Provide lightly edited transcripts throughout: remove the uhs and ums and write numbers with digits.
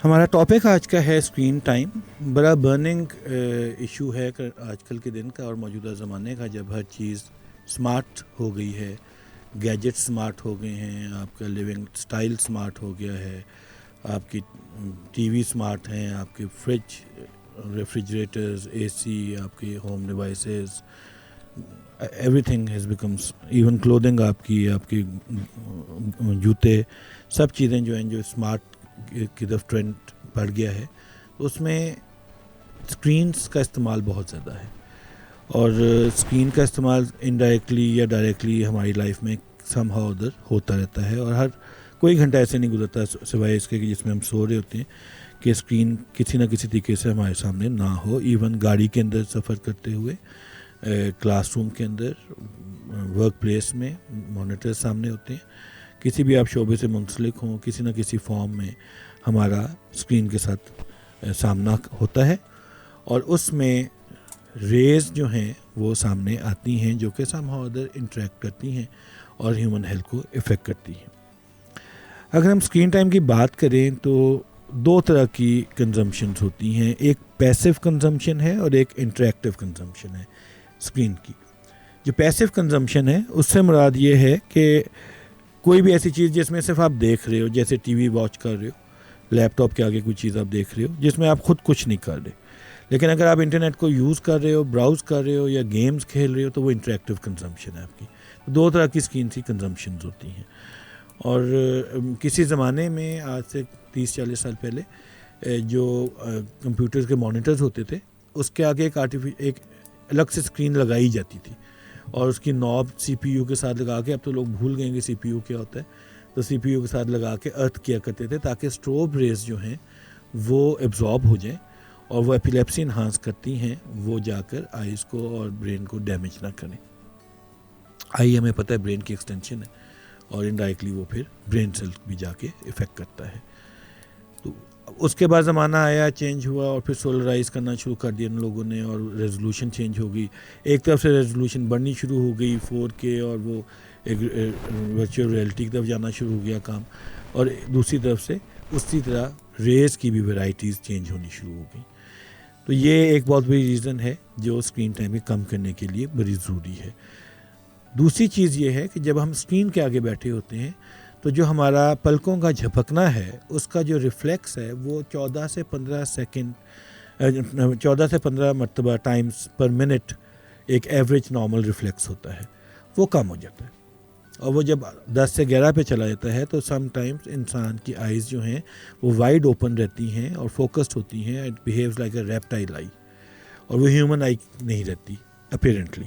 ہمارا ٹاپک آج کا ہے اسکرین ٹائم. بڑا برننگ ایشو ہے آج کل کے دن کا اور موجودہ زمانے کا، جب ہر چیز سمارٹ ہو گئی ہے. گیجٹ سمارٹ ہو گئے ہیں، آپ کا لیونگ سٹائل سمارٹ ہو گیا ہے، آپ کی ٹی وی سمارٹ ہیں، آپ کے فریج، ریفریجریٹرز، اے سی، آپ کے home devices, every thing has becomes, even clothing آپ کے جوتے، سب چیزیں جو ہیں جو اسمارٹ کی طرف ٹرینڈ بڑھ گیا ہے. اس میں اسکرینس کا استعمال بہت زیادہ ہے، اور اسکرین کا استعمال انڈائریکٹلی یا ڈائریکٹلی ہماری لائف میں سم ہاؤ ادھر ہوتا رہتا ہے. اور ہر کوئی گھنٹہ ایسے نہیں گزرتا سوائے اس کے کہ جس میں ہم سو رہے ہوتے ہیں کہ اسکرین کسی نہ کسی طریقے سے ہمارے سامنے نہ ہو. ایون گاڑی کے اندر سفر کرتے ہوئے، کلاس روم کے اندر، ورک پلیس میں مانیٹر سامنے ہوتے ہیں. کسی بھی آپ شعبے سے منسلک ہوں، کسی نہ کسی فارم میں ہمارا اسکرین کے ساتھ سامنا ہوتا ہے، اور اس میں ریز جو ہیں وہ سامنے آتی ہیں جو کہ سم ہاؤ ادر انٹریکٹ کرتی ہیں اور ہیومن ہیلتھ کو افیکٹ کرتی ہیں. اگر ہم اسکرین ٹائم کی بات کریں تو دو طرح کی کنزمپشنز ہوتی ہیں. ایک پیسو کنزمپشن ہے اور ایک انٹریکٹیو کنزمپشن ہے اسکرین کی. جو پیسو کنزمپشن ہے اس سے مراد یہ ہے کہ کوئی بھی ایسی چیز جس میں صرف آپ دیکھ رہے ہو، جیسے ٹی وی واچ کر رہے ہو، لیپ ٹاپ کے آگے کوئی چیز آپ دیکھ رہے ہو جس میں آپ خود کچھ نہیں کر رہے، لیکن اگر آپ انٹرنیٹ کو یوز کر رہے ہو، براؤز کر رہے ہو یا گیمز کھیل رہے ہو تو وہ انٹریکٹیو کنزمپشن ہے آپ کی. دو طرح کی اسکرین کی کنزمپشنز ہوتی ہیں. اور کسی زمانے میں آج سے 30-40 سال پہلے جو کمپیوٹرز کے مانیٹرز ہوتے تھے اس کے آگے ایک الگ سے اسکرین لگائی جاتی تھی، اور اس کی نوب سی پی یو کے ساتھ لگا کے، اب تو لوگ بھول گئے کہ سی پی یو کیا ہوتا ہے، تو سی پی یو کے ساتھ لگا کے ارتھ کیا کرتے تھے تاکہ اسٹروب ریز جو ہیں وہ ایبزارب ہو جائیں، اور وہ ایپیلیپسی انہانس کرتی ہیں، وہ جا کر آئیز کو اور برین کو ڈیمیج نہ کریں. آئی ہمیں پتہ ہے برین کی ایکسٹینشن ہے، اور انڈائریکٹلی وہ پھر برین سیل بھی جا کے افیکٹ کرتا ہے. تو اس کے بعد زمانہ آیا، چینج ہوا، اور پھر سولرائز کرنا شروع کر دیا ان لوگوں نے، اور ریزولوشن چینج ہو گئی. ایک طرف سے ریزولوشن بڑھنی شروع ہو گئی 4K، اور وہ ایک ورچوئل ریئلٹی کی طرف جانا شروع ہو گیا کام، اور دوسری طرف سے اسی طرح ریز کی بھی ویرائٹیز چینج ہونی شروع ہو گئی. تو یہ ایک بہت بڑی ریزن ہے جو اسکرین ٹائم کم کرنے کے لیے بڑی ضروری ہے. دوسری چیز یہ ہے کہ جب ہم اسکرین کے آگے بیٹھے ہوتے ہیں تو جو ہمارا پلکوں کا جھپکنا ہے اس کا جو ریفلیکس ہے وہ 14 سے 15 مرتبہ ٹائمز پر منٹ ایک ایوریج نارمل ریفلیکس ہوتا ہے، وہ کم ہو جاتا ہے. اور وہ جب 10 سے 11 پہ چلا جاتا ہے تو سم ٹائمز انسان کی آئیز جو ہیں وہ وائڈ اوپن رہتی ہیں اور فوکسڈ ہوتی ہیں. It behaves like a reptile eye, اور وہ ہیومن آئی نہیں رہتی اپیرنٹلی،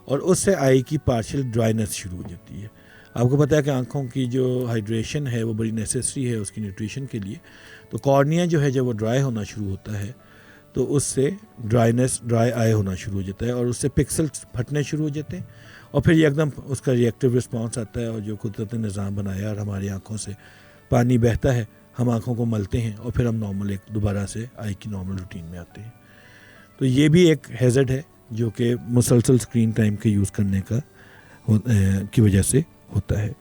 اور اس سے آئی کی پارشل ڈرائنس شروع ہو جاتی ہے. آپ کو پتہ ہے کہ آنکھوں کی جو ہائیڈریشن ہے وہ بڑی نیسیسری ہے اس کی نیوٹریشن کے لیے. تو کارنیا جو ہے جب وہ ڈرائی ہونا شروع ہوتا ہے تو اس سے ڈرائی آئی ہونا شروع ہو جاتا ہے، اور اس سے پکسلز پھٹنے شروع ہو جاتے ہیں، اور پھر ایک دم اس کا ریئیکٹیو رسپانس آتا ہے، اور جو قدرت نے نظام بنایا اور ہماری آنکھوں سے پانی بہتا ہے، ہم آنکھوں کو ملتے ہیں، اور پھر ہم نارمل ایک دوبارہ سے آئی کی نارمل روٹین میں آتے ہیں. تو یہ بھی ایک ہیزرڈ ہے جو کہ مسلسل اسکرین ٹائم کے یوز کرنے کی وجہ سے ہوتا ہے.